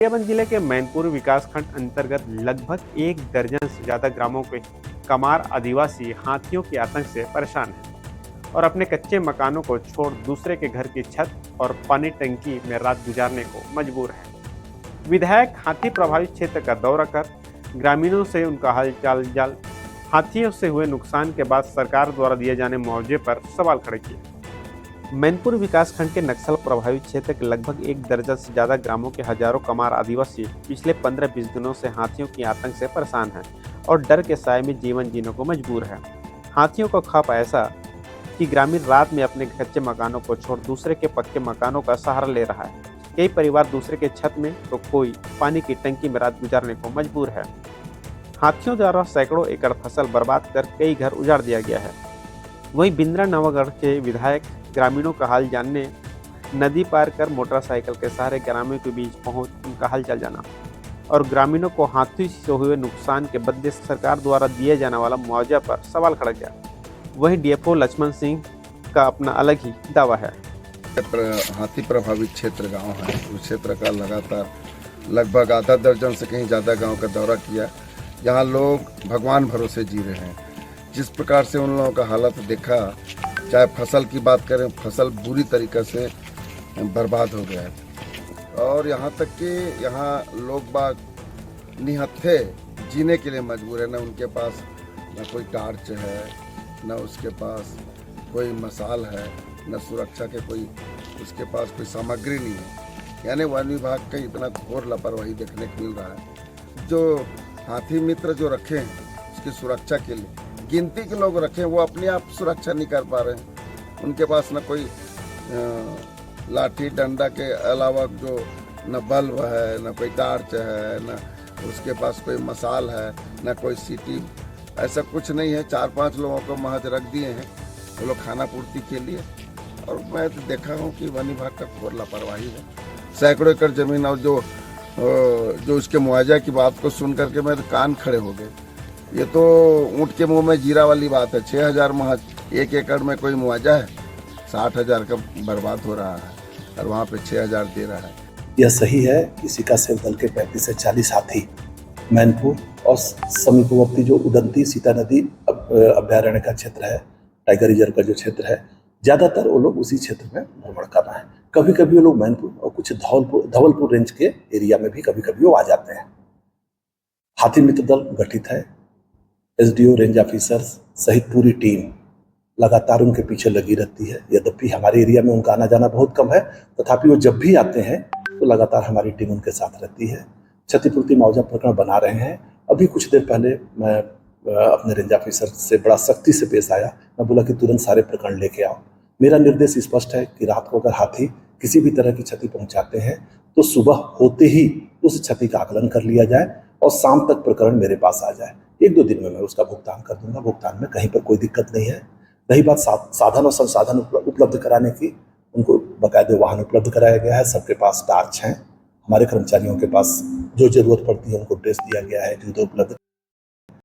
गरियाबंद जिले के मैनपुर विकासखंड अंतर्गत लगभग 1 दर्जन से ज्यादा ग्रामों के कमार आदिवासी हाथियों के आतंक से परेशान हैं और अपने कच्चे मकानों को छोड़ दूसरे के घर की छत और पानी टंकी में रात गुजारने को मजबूर हैं। विधायक हाथी प्रभावित क्षेत्र का दौरा कर ग्रामीणों से उनका हालचाल जान हाथियों से हुए नुकसान के बाद सरकार द्वारा दिए जाने मुआवजे पर सवाल खड़े किए। मैनपुर विकासखंड के नक्सल प्रभावित क्षेत्र के लगभग 1 दर्जन से ज्यादा ग्रामों के हजारों कमार आदिवासी पिछले 15-20 दिनों से हाथियों के आतंक से परेशान हैं और डर के साए में जीवन जीने को मजबूर है। हाथियों का खौफ ऐसा कि ग्रामीण रात में अपने कच्चे मकानों को छोड़ दूसरे के पक्के मकानों का सहारा ले रहा है। कई परिवार दूसरे के छत में तो कोई पानी की टंकी में रात गुजारने को मजबूर है। हाथियों द्वारा सैकड़ों एकड़ फसल बर्बाद कर कई घर उजाड़ दिया गया है। वहीं बिंद्रा नवागढ़ के विधायक ग्रामीणों का हाल जानने नदी पार कर मोटरसाइकिल के सहारे ग्रामीणों के बीच पहुंच उनका हालचाल जाना और ग्रामीणों को हाथी से हुए नुकसान के बदले सरकार द्वारा दिए जाने वाला मुआवजा पर सवाल खड़ा किया। वहीं डीएफओ लक्ष्मण सिंह का अपना अलग ही दावा है। हाथी प्रभावित क्षेत्र गांव है, उस क्षेत्र का लगातार लगभग आधा दर्जन से कहीं ज़्यादा गांव का दौरा किया। यहाँ लोग भगवान भरोसे जी रहे हैं। जिस प्रकार से उन लोगों का हालत देखा, चाहे फसल की बात करें, फसल बुरी तरीके से बर्बाद हो गया है और यहाँ तक कि यहाँ लोग बाग निहत्थे जीने के लिए मजबूर है। न उनके पास न कोई टार्च है, न उसके पास कोई मसाल है, न सुरक्षा के कोई उसके पास कोई सामग्री नहीं है। यानी वन विभाग का इतना घोर लापरवाही देखने को मिल रहा है। जो हाथी मित्र जो रखे हैं उसकी सुरक्षा के लिए गिनती के लोग रखे, वो अपने आप सुरक्षा नहीं कर पा रहे हैं। उनके पास न कोई लाठी डंडा के अलावा जो न बल्ब है, न कोई टार्च है, न उसके पास कोई मसाल है, न कोई सीटी, ऐसा कुछ नहीं है। 4-5 लोगों को महज रख दिए हैं वो लोग खाना पूर्ति के लिए। और मैं तो देखा हूँ कि वन विभाग का घोर लापरवाही है। सैकड़ों एकड़ जमीन और जो उसके मुआवजा की बात को सुन करके मेरे कान खड़े हो गए। ये तो ऊँट के मुंह में जीरा वाली बात है। 6,000 महज 1 एकड़ में कोई मुआवजा है, 60,000 का बर्बाद हो रहा है और वहाँ पे 6,000 दे रहा है। यह सही है कि सिकासेर दल के 35 से 40 हाथी मैनपुर और समीपवर्ती जो उदंती सीता नदी अभ्यारण्य का क्षेत्र है, टाइगर रिजर्व का जो क्षेत्र है, ज़्यादातर वो लोग उसी क्षेत्र में भ्रमण कर रहे हैं। कभी कभी वो लोग मैनपुर और कुछ धवलपुर रेंज के एरिया में भी कभी कभी वो आ जाते हैं। हाथी मित्र दल गठित है। एसडीओ, रेंज ऑफिसर्स सहित पूरी टीम लगातार उनके पीछे लगी रहती है। यद्यपि हमारे एरिया में उनका आना जाना बहुत कम है, तथापि वो जब भी आते हैं तो लगातार हमारी टीम उनके साथ रहती है। क्षतिपूर्ति मुआवजा प्रकरण बना रहे हैं। अभी कुछ देर पहले मैं अपने रेंज ऑफिसर से बड़ा सख्ती से पेश आया। मैं बोला कि तुरंत सारे प्रकरण लेके आओ। मेरा निर्देश स्पष्ट है कि रात को अगर हाथी किसी भी तरह की क्षति पहुंचाते हैं तो सुबह होते ही उस क्षति का आकलन कर लिया जाए और शाम तक प्रकरण मेरे पास आ जाए। 1-2 दिन में मैं उसका भुगतान कर दूंगा। भुगतान में कहीं पर कोई दिक्कत नहीं है। रही बात साधन और संसाधन उपलब्ध कराने की, उनको बाकायदे वाहन उपलब्ध कराया गया है। सबके पास टार्च हैं। हमारे कर्मचारियों के पास जो जरूरत पड़ती है उनको ड्रेस दिया गया है, जूते उपलब्ध